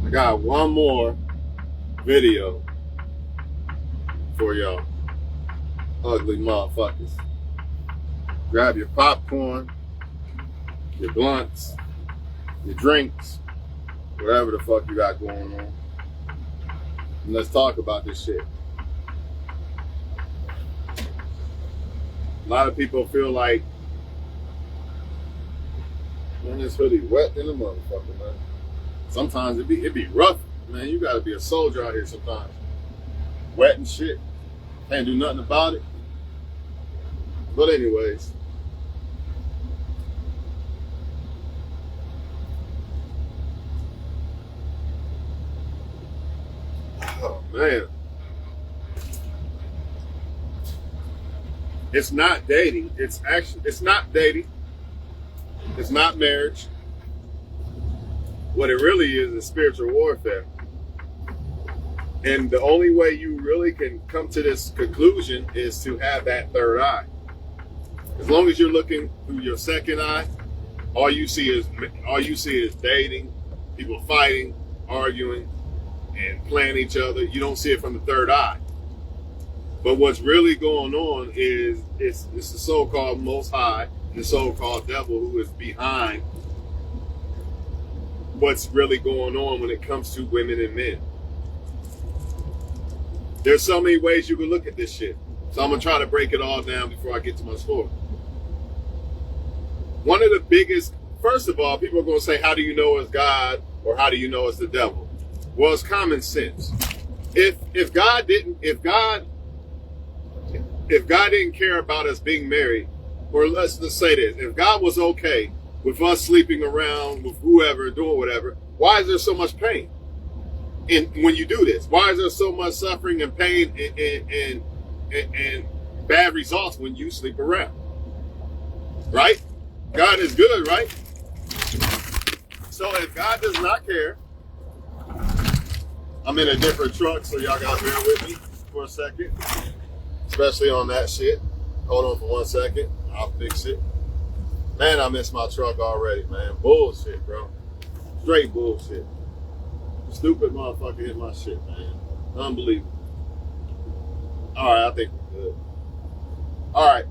I got one more video for y'all ugly motherfuckers. Grab your popcorn, your blunts, your drinks, whatever the fuck you got going on. And let's talk about this shit. A lot of people feel like, man, this hoodie wet in the motherfucker, man. Sometimes it be rough, man. You gotta be a soldier out here sometimes. Wet and shit. Can't do nothing about it. But anyways. Oh man. It's not dating. It's not dating. It's not marriage. What it really is spiritual warfare. And the only way you really can come to this conclusion is to have that third eye. As long as you're looking through your second eye, all you see is dating, people fighting, arguing, and playing each other. You don't see it from the third eye. But what's really going on is it's the so-called Most High, the so-called devil who is behind what's really going on when it comes to women and men. There's so many ways you can look at this shit. So I'm going to try to break it all down before I get to my story. One of the biggest, first of all, people are going to say, how do you know it's God or how do you know it's the devil? Well, it's common sense. If God didn't care about us being married, or let's just say this, if God was okay with us sleeping around with whoever, doing whatever, why is there so much pain? And when you do this, why is there so much suffering and pain and bad results when you sleep around? Right? God is good, right? So if God does not care, I'm in a different truck, so y'all gotta bear with me for a second. Especially on that shit. Hold on for 1 second. I'll fix it. Man, I miss my truck already, man. Bullshit, bro. Straight bullshit. Stupid motherfucker hit my shit, man. Unbelievable. Alright, I think we're good. Alright.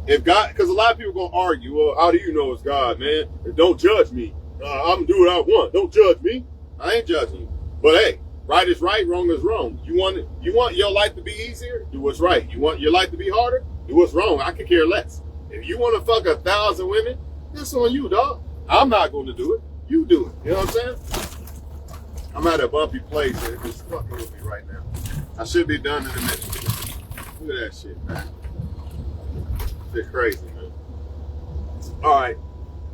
If God, because a lot of people gonna argue, well, how do you know it's God, man? Don't judge me. I'm gonna do what I want. Don't judge me. I ain't judging you. But hey, right is right, wrong is wrong. You want your life to be easier? Do what's right. You want your life to be harder? Do what's wrong. I could care less. If you want to fuck 1,000 women, that's on you, dog. I'm not going to do it. You do it. You know what I'm saying? I'm at a bumpy place and it's fucking with me right now. I should be done in a minute. Look at that shit, man. Shit crazy, man. All right.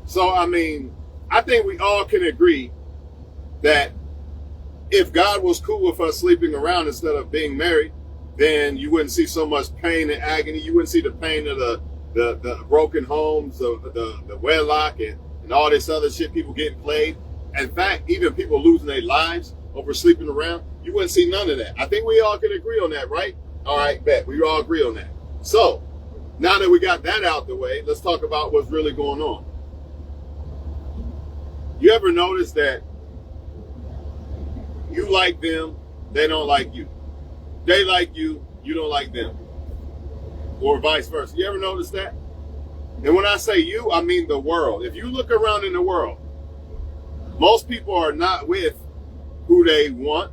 So, I mean, I think we all can agree that if God was cool with us sleeping around instead of being married, then you wouldn't see so much pain and agony. You wouldn't see the pain of the broken homes, the wedlock, and all this other shit, people getting played. In fact, even people losing their lives over sleeping around, you wouldn't see none of that. I think we all can agree on that, right? All right, bet. We all agree on that. So, now that we got that out the way, let's talk about what's really going on. You ever notice that you like them, they don't like you? They like you, you don't like them. Or vice versa. You ever notice that? And when I say you, I mean the world. If you look around in the world, most people are not with who they want,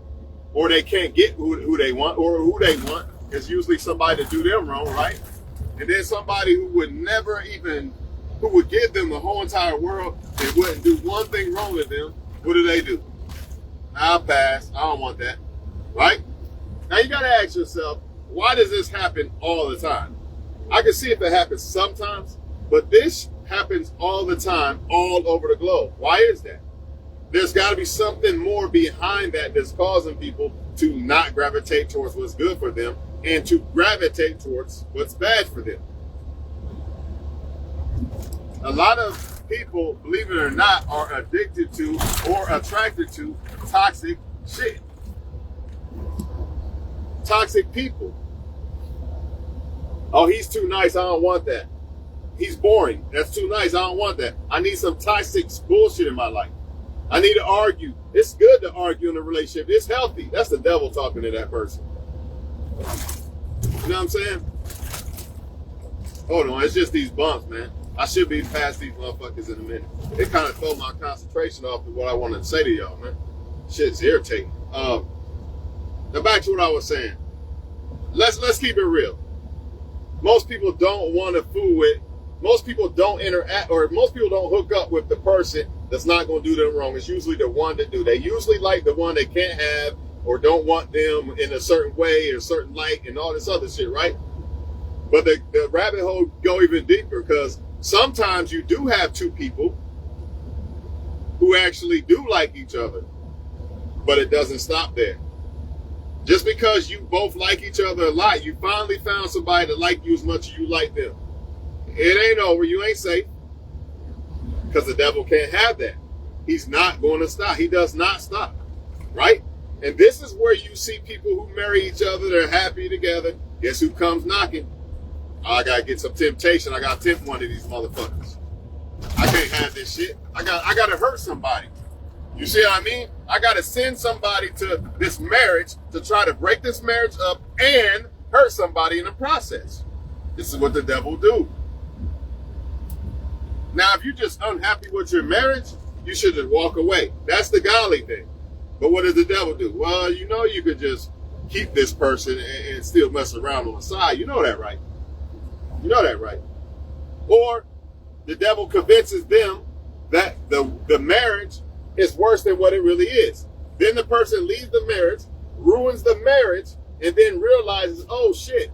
or they can't get who they want, or who they want is usually somebody to do them wrong, right? And then somebody who would never even, who would give them the whole entire world and wouldn't do one thing wrong with them, what do? I'll pass. I don't want that. Right? Now you gotta ask yourself, why does this happen all the time? I can see if it happens sometimes, but this happens all the time, all over the globe. Why is that? There's gotta be something more behind that that's causing people to not gravitate towards what's good for them and to gravitate towards what's bad for them. A lot of people, believe it or not, are addicted to or attracted to toxic shit. Toxic people. Oh, he's too nice. I don't want that. He's boring. That's too nice. I don't want that. I need some toxic bullshit in my life. I need to argue. It's good to argue in a relationship. It's healthy. That's the devil talking to that person. You know what I'm saying? Hold on, it's just these bumps, man. I should be past these motherfuckers in a minute. It kind of throw my concentration off of what I wanted to say to y'all, man. Shit's irritating. Now back to what I was saying. Let's keep it real. Most people don't want to fool with. Most people don't interact, or most people don't hook up with the person that's not going to do them wrong. It's usually the one that do. They usually like the one they can't have or don't want them in a certain way or a certain light and all this other shit, right? But the rabbit hole go even deeper, because sometimes you do have two people who actually do like each other, but it doesn't stop there. Just because you both like each other a lot, you finally found somebody that like you as much as you like them. It ain't over. You ain't safe, because the devil can't have that. He's not going to stop. He does not stop, right? And this is where you see people who marry each other, they're happy together. Guess who comes knocking? I gotta get some temptation. I gotta tempt one of these motherfuckers. I can't have this shit. I gotta hurt somebody. You see what I mean? I gotta send somebody to this marriage to try to break this marriage up and hurt somebody in the process. This is what the devil do. Now, if you're just unhappy with your marriage, you should just walk away. That's the godly thing. But what does the devil do? Well, you know you could just keep this person and still mess around on the side. You know that, right? You know that, right? Or the devil convinces them that the marriage is worse than what it really is. Then the person leaves the marriage, ruins the marriage, and then realizes, oh shit,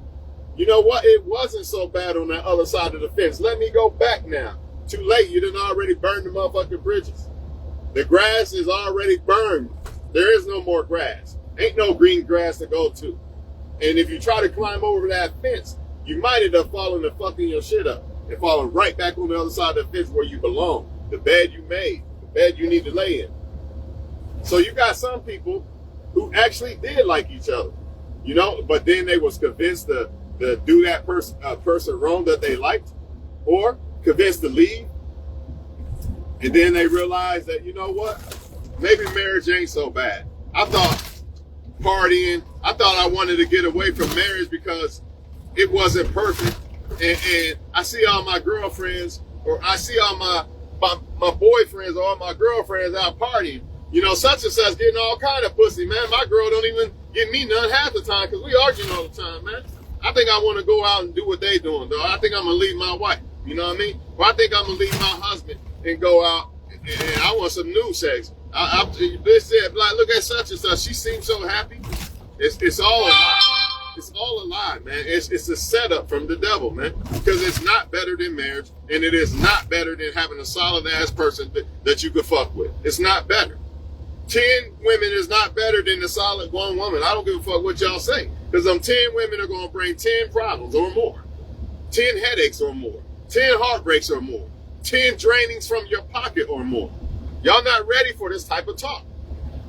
you know what? It wasn't so bad on that other side of the fence. Let me go back now. Too late. You done already burned the motherfucking bridges. The grass is already burned. There is no more grass. Ain't no green grass to go to. And if you try to climb over that fence, you might end up falling and fucking your shit up and falling right back on the other side of the fence where you belong. The bed you made, the bed you need to lay in. So you got some people who actually did like each other, you know, but then they was convinced to do that person wrong that they liked, or convinced to leave. And then they realized that, you know what? Maybe marriage ain't so bad. I thought partying, I thought I wanted to get away from marriage because it wasn't perfect. And I see all my girlfriends, or I see all my boyfriends or all my girlfriends out partying. You know, such and such getting all kind of pussy, man. My girl don't even get me none half the time because we arguing all the time, man. I think I want to go out and do what they doing, though. I think I'm going to leave my wife. You know what I mean? Or I think I'm going to leave my husband and go out and I want some new sex. They said, like, look at such and such. She seems so happy. It's all a lie. It's all a lie, man. It's a setup from the devil, man. Because it's not better than marriage, and it is not better than having a solid-ass person that you could fuck with. It's not better. 10 women is not better than the solid one woman. I don't give a fuck what y'all say. Because them 10 women are going to bring 10 problems or more. 10 headaches or more. 10 heartbreaks or more. 10 drainings from your pocket or more. Y'all not ready for this type of talk.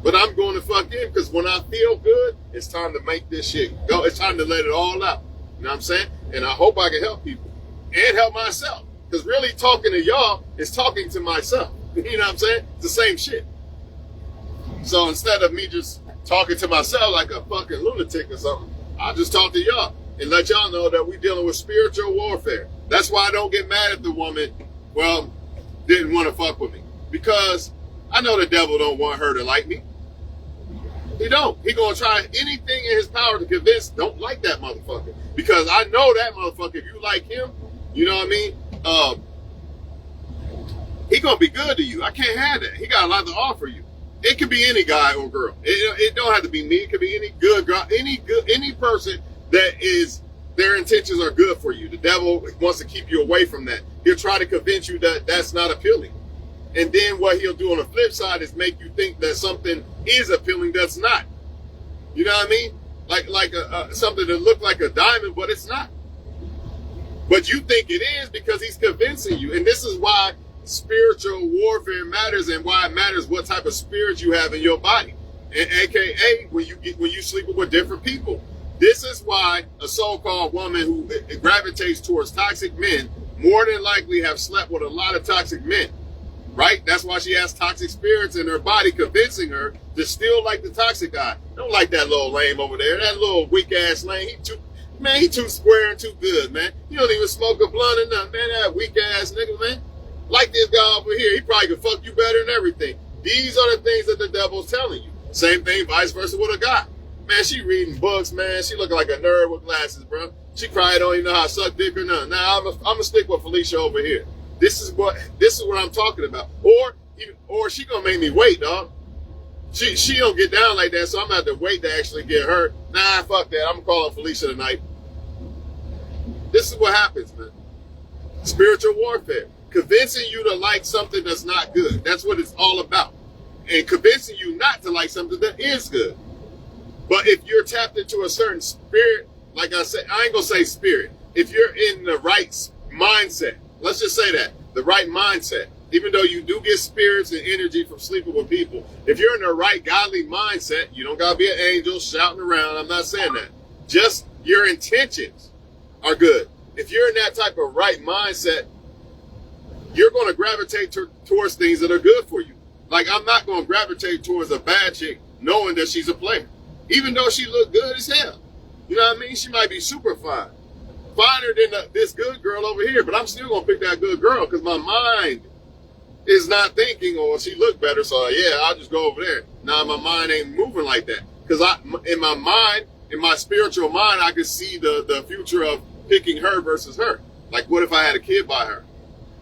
But I'm going to fuck in, because when I feel good, it's time to make this shit go. It's time to let it all out. You know what I'm saying? And I hope I can help people and help myself. Because really talking to y'all is talking to myself. You know what I'm saying? It's the same shit. So instead of me just talking to myself like a fucking lunatic or something, I'll just talk to y'all and let y'all know that we're dealing with spiritual warfare. That's why I don't get mad at the woman, well, didn't want to fuck with me. Because I know the devil don't want her to like me. He don't. He gonna try anything in his power to convince, don't like that motherfucker. Because I know that motherfucker, if you like him, you know what I mean? He gonna be good to you. I can't have that. He got a lot to offer you. It could be any guy or girl. It don't have to be me. It could be any good girl, any person that is, their intentions are good for you. The devil wants to keep you away from that. He'll try to convince you that that's not appealing. And then what he'll do on the flip side is make you think that something is appealing that's not. You know what I mean? Like something that look like a diamond, but it's not. But you think it is because he's convincing you. And this is why spiritual warfare matters, and why it matters what type of spirit you have in your body. And AKA when you sleep with different people. This is why a so-called woman who gravitates towards toxic men more than likely have slept with a lot of toxic men. right? That's why she has toxic spirits in her body, convincing her to still like the toxic guy. Don't like that little lame over there, that little weak ass lame. He too square and too good, man. He don't even smoke a blunt or nothing, man. That weak ass nigga, man. Like this guy over here, he probably could fuck you better than everything. These are the things that the devil's telling you. Same thing, vice versa with a guy. Man, she reading books, man. She looking like a nerd with glasses, bro. She probably don't even know how to suck dick or nothing. Now I'm gonna stick with Felicia over here. This is what I'm talking about. Or she gonna make me wait, dog. She don't get down like that, so I'm gonna have to wait to actually get her. Nah, fuck that. I'm calling Felicia tonight. This is what happens, man. Spiritual warfare. Convincing you to like something that's not good. That's what it's all about. And convincing you not to like something that is good. But if you're tapped into a certain spirit, like I said, I ain't gonna say spirit. If you're in the right mindset, let's just say that, the right mindset, even though you do get spirits and energy from sleeping with people, if you're in the right godly mindset, you don't gotta be an angel shouting around. I'm not saying that. Just your intentions are good. If you're in that type of right mindset, you're going to gravitate towards things that are good for you. Like, I'm not going to gravitate towards a bad chick knowing that she's a player, even though she look good as hell. You know what I mean? She might be super fine, finer than this good girl over here, but I'm still going to pick that good girl because my mind is not thinking, oh, she look better, so yeah, I'll just go over there. Nah, my mind ain't moving like that because in my mind, in my spiritual mind, I could see the future of picking her versus her. Like, what if I had a kid by her?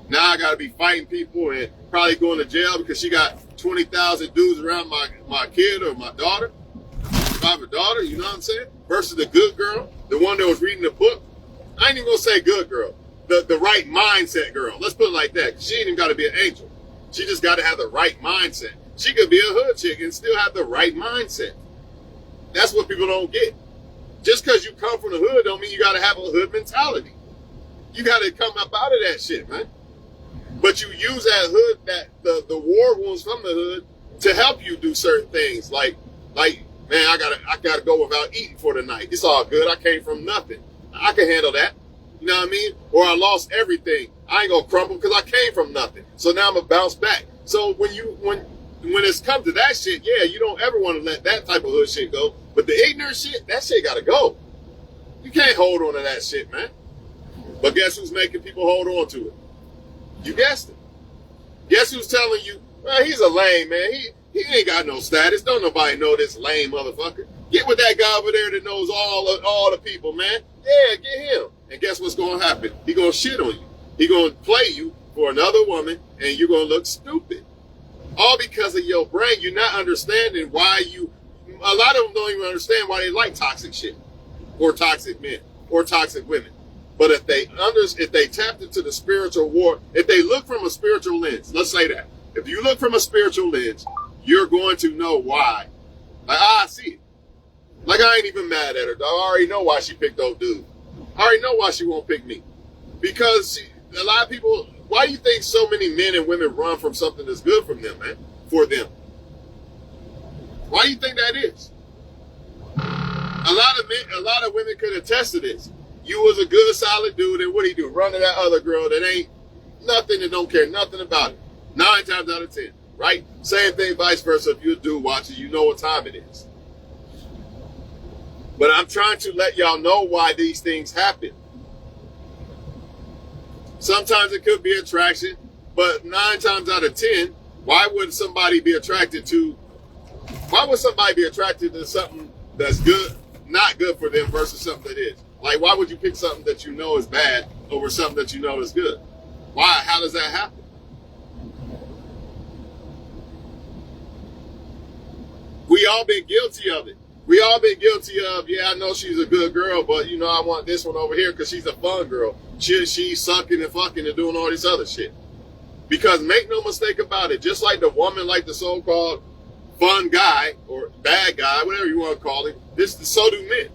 Now I got to be fighting people and probably going to jail because she got 20,000 dudes around my kid or my daughter. If I have a daughter, you know what I'm saying? Versus the good girl, the one that was reading the book. I ain't even going to say good girl. The right mindset girl. Let's put it like that. She ain't even got to be an angel. She just got to have the right mindset. She could be a hood chick and still have the right mindset. That's what people don't get. Just because you come from the hood don't mean you got to have a hood mentality. You got to come up out of that shit, man. But you use that hood, the war wounds from the hood to help you do certain things. Like, man, I gotta go without eating for the night. It's all good. I came from nothing. I can handle that. You know what I mean? Or I lost everything. I ain't gonna crumble because I came from nothing. So now I'm gonna bounce back. So when it's come to that shit, yeah, you don't ever want to let that type of hood shit go. But the ignorant shit, that shit gotta go. You can't hold on to that shit, man. But guess who's making people hold on to it? You guessed it. Guess who's telling you, well, he's a lame, man. He ain't got no status. Don't nobody know this lame motherfucker. Get with that guy over there that knows all the people, man. Yeah, get him. And guess what's going to happen? He going to shit on you. He going to play you for another woman, and you're going to look stupid. All because of your brain. You're not understanding why a lot of them don't even understand why they like toxic shit or toxic men or toxic women. But if they tapped into the spiritual war, if they look from a spiritual lens, let's say that. If you look from a spiritual lens, you're going to know why. Like, I see it. Like, I ain't even mad at her, dog. I already know why she picked those dudes. I already know why she won't pick me. Because a lot of people, why do you think so many men and women run from something that's good from them, man? For them. Why do you think that is? A lot of women could attest to this. You was a good, solid dude, and what do you do? Run to that other girl that ain't nothing and don't care nothing about it. 9 times out of 10, right? Same thing, vice versa. If you're a dude watching, you know what time it is. But I'm trying to let y'all know why these things happen. Sometimes it could be attraction, but 9 times out of 10, why would somebody be attracted to something that's good, not good for them versus something that is? Like, why would you pick something that you know is bad over something that you know is good? Why? How does that happen? We all been guilty of it. We all been guilty of, yeah, I know she's a good girl, but, you know, I want this one over here because she's a fun girl. She's sucking and fucking and doing all this other shit. Because make no mistake about it, just like the woman, like the so-called fun guy or bad guy, whatever you want to call him, so do men.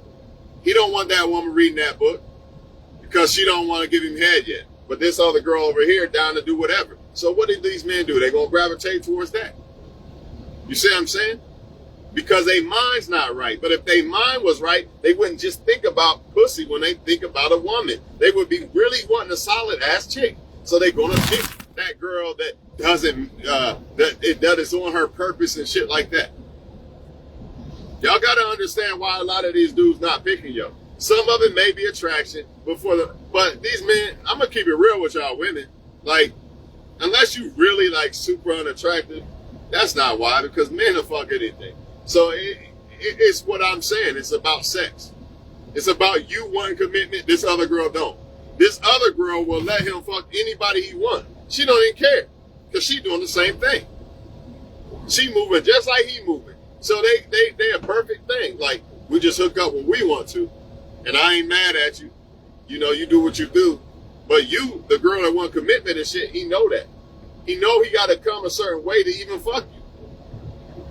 He don't want that woman reading that book because she don't want to give him head yet. But this other girl over here down to do whatever. So what did these men do? They gonna gravitate towards that. You see what I'm saying? Because their mind's not right. But if their mind was right, they wouldn't just think about pussy when they think about a woman. They would be really wanting a solid ass chick. So they're gonna pick that girl that doesn't that is on her purpose and shit like that. Y'all gotta understand why a lot of these dudes not picking yo. Some of it may be attraction, but these men, I'm gonna keep it real with y'all women. Like, unless you really like super unattractive, that's not why, because men will fuck anything. So it's what I'm saying. It's about sex. It's about you wanting commitment. This other girl don't. This other girl will let him fuck anybody he wants. She don't even care, because she doing the same thing. She moving just like he moving. So they a perfect thing. Like, we just hook up when we want to. And I ain't mad at you. You know, you do what you do. But you, the girl that want commitment and shit, he know that. He know he got to come a certain way to even fuck you.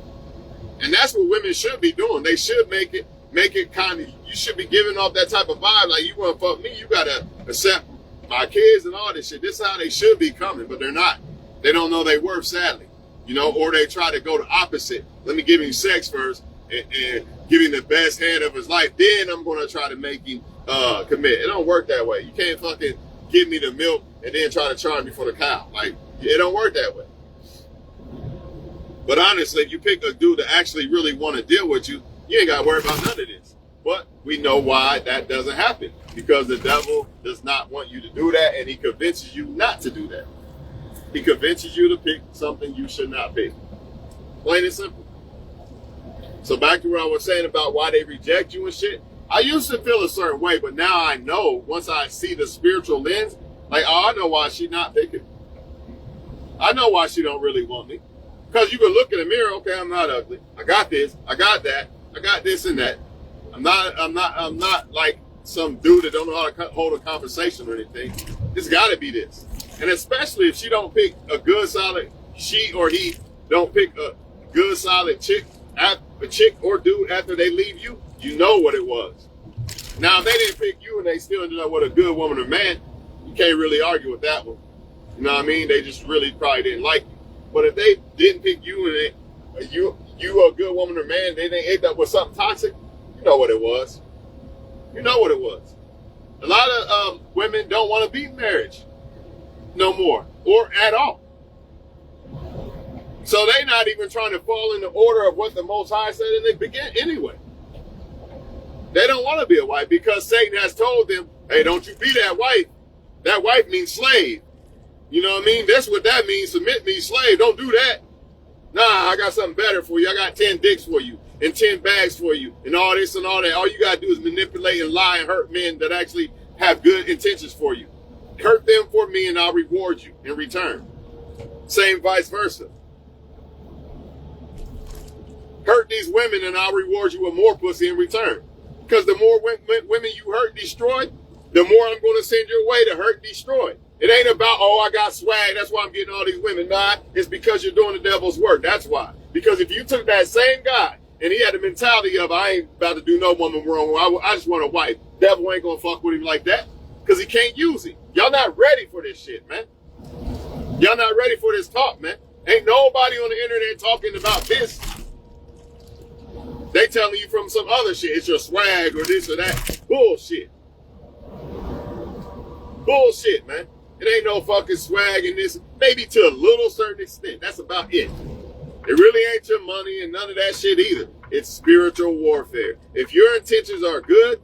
And that's what women should be doing. They should make it kind of, you should be giving off that type of vibe. Like, you want to fuck me, you got to accept my kids and all this shit. This is how they should be coming, but they're not. They don't know their worth, sadly. You know, or they try to go the opposite. Let me give him sex first and give him the best head of his life. Then I'm going to try to make him commit. It don't work that way. You can't fucking give me the milk and then try to charge me for the cow. Like, it don't work that way. But honestly, if you pick a dude that actually really want to deal with you, you ain't got to worry about none of this. But we know why that doesn't happen. Because the devil does not want you to do that, and he convinces you not to do that. He convinces you to pick something you should not pick. Plain and simple. So back to what I was saying about why they reject you and shit. I used to feel a certain way, but now I know, once I see the spiritual lens, like, oh, I know why she not picking. I know why she don't really want me. Because you can look in the mirror, okay, I'm not ugly. I got this, I got that, I got this and that. I'm not like some dude that don't know how to hold a conversation or anything. It's gotta be this. And especially if she don't pick a good solid, she or he don't pick a good solid chick or dude after they leave you, you know what it was. Now, if they didn't pick you and they still ended up with a good woman or man, you can't really argue with that one. You know what I mean? They just really probably didn't like you. But if they didn't pick you and you a good woman or man, they didn't end up with something toxic, you know what it was. You know what it was. A lot of women don't want to be in marriage no more or at all. So they not even trying to fall in the order of what the Most High said in the beginning anyway. They don't want to be a wife because Satan has told them, hey, don't you be that wife. That wife means slave. You know what I mean? That's what that means. Submit means slave. Don't do that. Nah, I got something better for you. I got 10 dicks for you and 10 bags for you and all this and all that. All you got to do is manipulate and lie and hurt men that actually have good intentions for you. Hurt them for me and I'll reward you in return. Same vice versa. Hurt these women and I'll reward you with more pussy in return. Because the more women you hurt and destroy, the more I'm going to send your way to hurt and destroy. It ain't about, oh, I got swag, that's why I'm getting all these women. Nah, it's because you're doing the devil's work. That's why. Because if you took that same guy and he had the mentality of, I ain't about to do no woman wrong, I just want a wife. Devil ain't going to fuck with him like that because he can't use him. Y'all not ready for this shit, man. Y'all not ready for this talk, man. Ain't nobody on the internet talking about this. They telling you from some other shit. It's your swag or this or that. Bullshit. Bullshit, man. It ain't no fucking swag in this. Maybe to a little certain extent. That's about it. It really ain't your money and none of that shit either. It's spiritual warfare. If your intentions are good,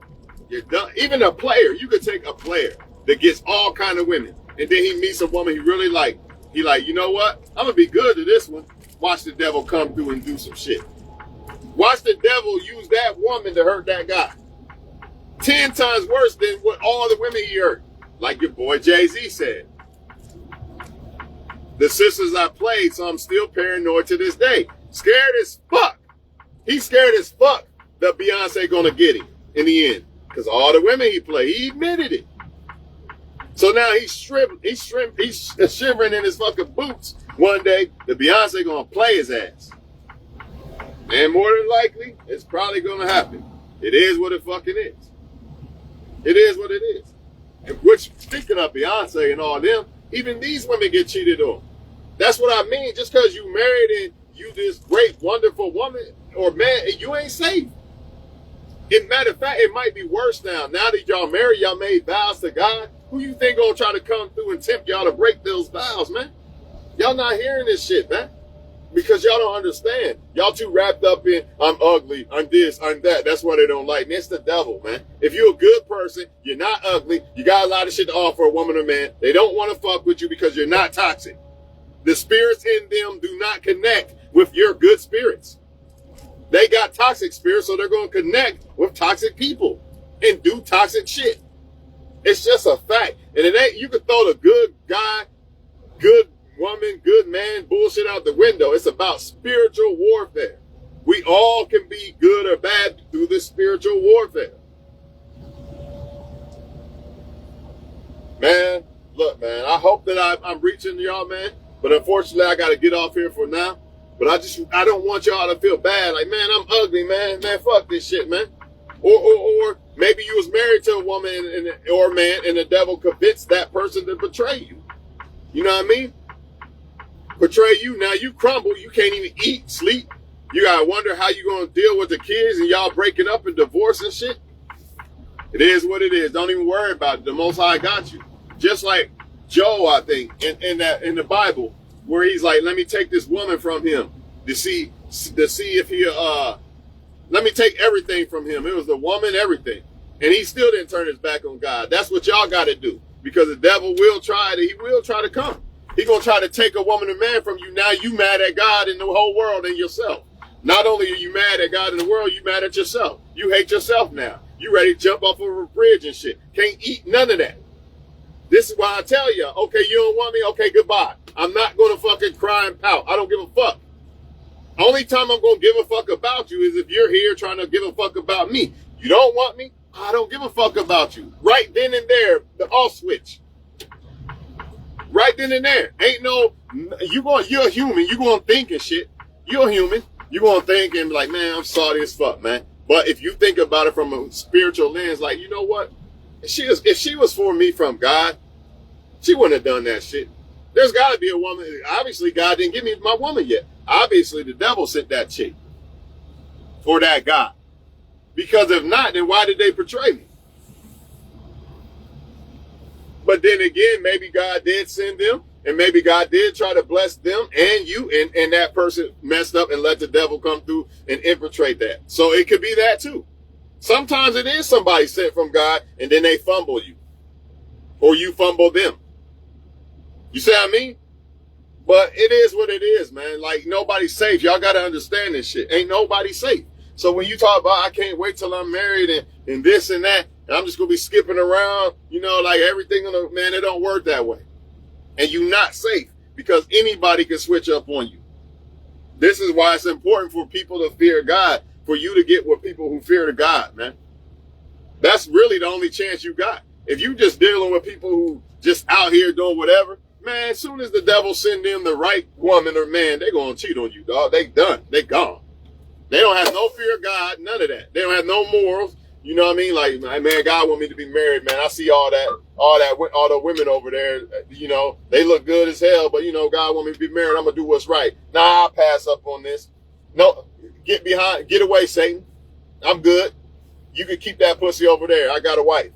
you're done. Even a player, you could take a player that gets all kind of women. And then he meets a woman he really like. He like, you know what? I'm going to be good to this one. Watch the devil come through and do some shit. Watch the devil use that woman to hurt that guy. 10 times worse than what all the women he hurt. Like your boy Jay-Z said. The sisters I played, so I'm still paranoid to this day. Scared as fuck. He's scared as fuck that Beyonce gonna get him in the end. Because all the women he played, he admitted it. So now he's shivering in his fucking boots one day that Beyonce gonna play his ass. And more than likely, it's probably gonna happen. It is what it fucking is. It is what it is. And which, speaking of Beyonce and all them, even these women get cheated on. That's what I mean. Just because you married and you this great, wonderful woman or man, you ain't safe. Matter of fact, it might be worse now. Now that y'all married, y'all made vows to God. Who you think gonna try to come through and tempt y'all to break those vows, man? Y'all not hearing this shit, man. Because y'all don't understand. Y'all too wrapped up in, I'm ugly, I'm this, I'm that. That's why they don't like me. It's the devil, man. If you're a good person, you're not ugly, you got a lot of shit to offer a woman or man, they don't want to fuck with you because you're not toxic. The spirits in them do not connect with your good spirits. They got toxic spirits, so they're going to connect with toxic people and do toxic shit. It's just a fact. And it ain't, you can throw the good guy, good woman, good man bullshit out the window. It's about spiritual warfare. We all can be good or bad through this spiritual warfare. Man, look, man, I hope that I'm reaching y'all, man. But unfortunately, I got to get off here for now. But I don't want y'all to feel bad. Like, man, I'm ugly, man. Man, fuck this shit, man. Or maybe you was married to a woman or man, and the devil convinced that person to betray you. You know what I mean? Betray you. Now you crumble. You can't even eat, sleep. You got to wonder how you going to deal with the kids and y'all breaking up and divorce and shit. It is what it is. Don't even worry about it. The Most High got you. Just like Job, I think, in the Bible, where he's like, let me take this woman from him to see if he, let me take everything from him. It was the woman, everything. And he still didn't turn his back on God. That's what y'all got to do. Because the devil will try to come. He's going to try to take a woman and man from you. Now you mad at God and the whole world and yourself. Not only are you mad at God and the world, you mad at yourself. You hate yourself now. You ready to jump off of a bridge and shit. Can't eat none of that. This is why I tell you, okay, you don't want me? Okay, goodbye. I'm not going to fucking cry and pout. I don't give a fuck. Only time I'm going to give a fuck about you is if you're here trying to give a fuck about me. You don't want me? I don't give a fuck about you. Right then and there, the off switch. Right then and there. Ain't no, you're a human. You're going to think and shit. You're a human. You're going to think and be like, man, I'm sorry as fuck, man. But if you think about it from a spiritual lens, like, you know what? If she was for me from God, she wouldn't have done that shit. There's got to be a woman. Obviously, God didn't give me my woman yet. Obviously, the devil sent that chick for that guy. Because if not, then why did they betray me? But then again, maybe God did send them, and maybe God did try to bless them and you, and that person messed up and let the devil come through and infiltrate that. So it could be that too. Sometimes it is somebody sent from God, and then they fumble you. Or you fumble them. You see what I mean? But it is what it is, man. Like, nobody's safe. Y'all got to understand this shit. Ain't nobody safe. So when you talk about, I can't wait till I'm married and this and that, and I'm just going to be skipping around, you know, like everything, man, it don't work that way. And you're not safe because anybody can switch up on you. This is why it's important for people to fear God, for you to get with people who fear God, man. That's really the only chance you got. If you just dealing with people who just out here doing whatever, man, as soon as the devil send them the right woman or man, they going to cheat on you, dog. They done. They gone. They don't have no fear of God, none of that. They don't have no morals. You know what I mean? Like, man, God want me to be married, man. I see all the women over there, you know, they look good as hell, but, you know, God want me to be married. I'm going to do what's right. Nah, I'll pass up on this. No, get away, Satan. I'm good. You can keep that pussy over there. I got a wife.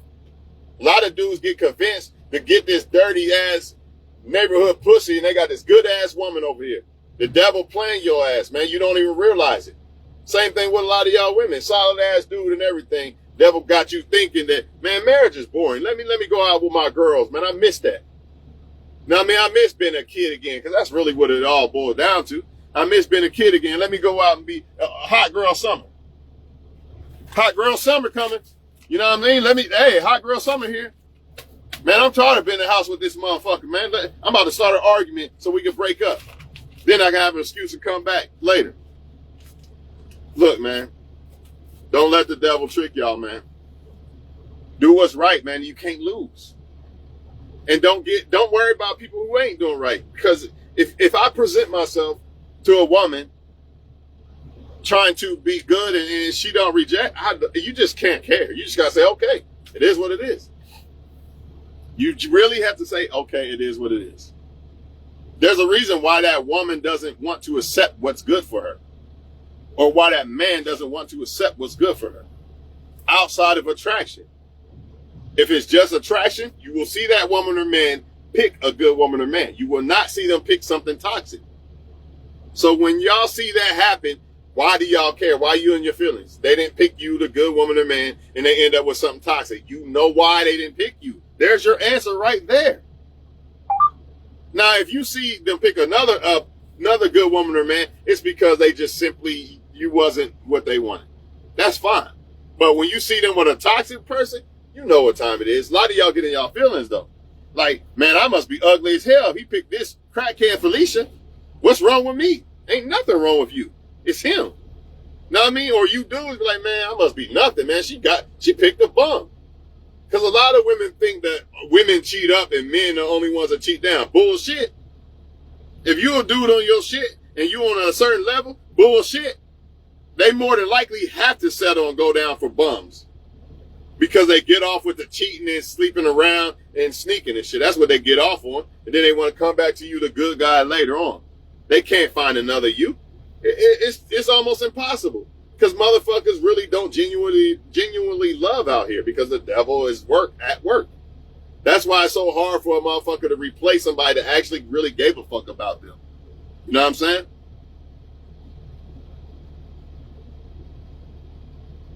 A lot of dudes get convinced to get this dirty ass neighborhood pussy, and they got this good ass woman over here. The devil playing your ass, man. You don't even realize it. Same thing with a lot of y'all women, solid ass dude and everything. Devil got you thinking that, man, marriage is boring. Let me go out with my girls, man. I miss that. Now, I mean, I miss being a kid again, because that's really what it all boils down to. I miss being a kid again. Let me go out and be a hot girl summer. Hot girl summer coming. You know what I mean? Hey, hot girl summer here. Man, I'm tired of being in the house with this motherfucker, man. I'm about to start an argument so we can break up. Then I can have an excuse to come back later. Look, man, don't let the devil trick y'all, man. Do what's right, man. You can't lose. And don't worry about people who ain't doing right. Because if I present myself to a woman trying to be good and she don't reject, you just can't care. You just got to say, okay, it is what it is. You really have to say, okay, it is what it is. There's a reason why that woman doesn't want to accept what's good for her. Or why that man doesn't want to accept what's good for her. Outside of attraction. If it's just attraction, you will see that woman or man pick a good woman or man. You will not see them pick something toxic. So when y'all see that happen, why do y'all care? Why are you in your feelings? They didn't pick you, the good woman or man, and they end up with something toxic. You know why they didn't pick you. There's your answer right there. Now, if you see them pick another good woman or man, it's because they just simply, you wasn't what they wanted. That's fine. But when you see them with a toxic person, you know what time it is. A lot of y'all get in y'all feelings though. Like, man, I must be ugly as hell if he picked this crackhead Felicia. What's wrong with me? Ain't nothing wrong with you. It's him. Know what I mean? Or you dudes be like, man, I must be nothing, man. She picked a bum. Because a lot of women think that women cheat up and men are the only ones that cheat down. Bullshit. If you a dude on your shit and you on a certain level, bullshit. They more than likely have to settle and go down for bums. Because they get off with the cheating and sleeping around and sneaking and shit. That's what they get off on. And then they want to come back to you, the good guy, later on. They can't find another you. It's almost impossible. Because motherfuckers really don't genuinely love out here because the devil is at work. That's why it's so hard for a motherfucker to replace somebody that actually really gave a fuck about them. You know what I'm saying?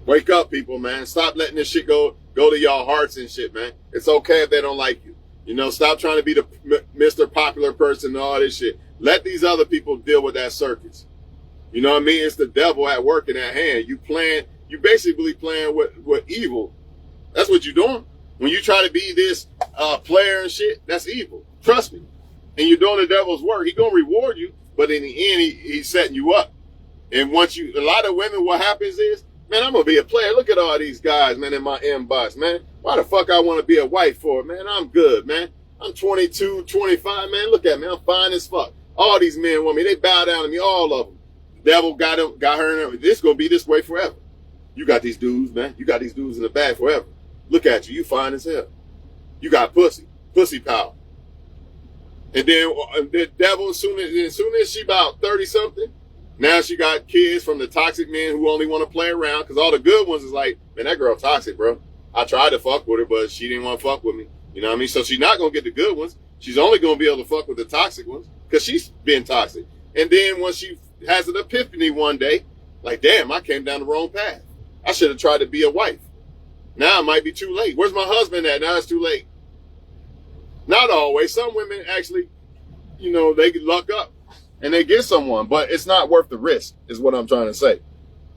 Wake up, people, man. Stop letting this shit go to y'all hearts and shit, man. It's okay if they don't like you. You know, stop trying to be the Mr. Popular person and all this shit. Let these other people deal with that circus. You know what I mean? It's the devil at work in that hand. You basically playing with evil. That's what you're doing. When you try to be this player and shit, that's evil. Trust me. And you're doing the devil's work. He's going to reward you, but in the end, he's setting you up. And once a lot of women, what happens is, man, I'm going to be a player. Look at all these guys, man, in my inbox, man. Why the fuck I want to be a wife for, man? I'm good, man. I'm 22, 25, man. Look at me. I'm fine as fuck. All these men want me. They bow down to me, all of them. The devil got her in. This going to be this way forever. You got these dudes, man. You got these dudes in the bag forever. Look at you. You fine as hell. You got pussy power. And then the devil, as soon as she about 30-something, now she got kids from the toxic men who only want to play around because all the good ones is like, man, that girl toxic, bro. I tried to fuck with her, but she didn't want to fuck with me. You know what I mean? So she's not going to get the good ones. She's only going to be able to fuck with the toxic ones because she's been toxic. And then once she has an epiphany one day, like, damn, I came down the wrong path. I should have tried to be a wife. Now it might be too late. Where's my husband at? Now it's too late. Not always. Some women actually, you know, they luck up and they get someone, but it's not worth the risk is what I'm trying to say.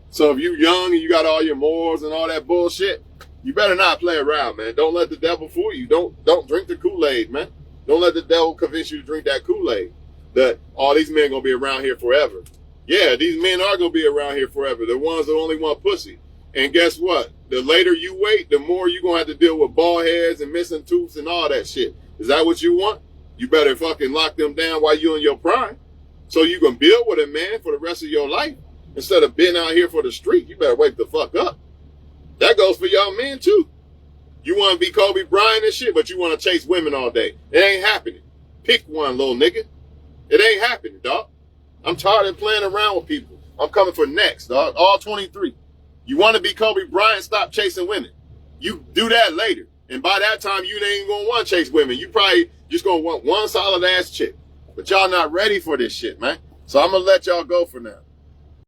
So if you young and you got all your morals and all that bullshit, you better not play around, man. Don't let the devil fool you. Don't drink the Kool-Aid, man. Don't let the devil convince you to drink that Kool-Aid. That all these men gonna be around here forever. Yeah, these men are gonna be around here forever. The ones that only want pussy. And guess what? The later you wait, the more you're gonna have to deal with bald heads and missing tooths and all that shit. Is that what you want? You better fucking lock them down while you're in your prime. So you can build with a man for the rest of your life. Instead of being out here for the street, you better wake the fuck up. That goes for y'all men too. You want to be Kobe Bryant and shit, but you want to chase women all day. It ain't happening. Pick one, little nigga. It ain't happening, dog. I'm tired of playing around with people. I'm coming for next, dog. All 23. You want to be Kobe Bryant, stop chasing women. You do that later. And by that time, you ain't going to want to chase women. You probably just going to want one solid ass chick. But y'all not ready for this shit, man. So I'm going to let y'all go for now.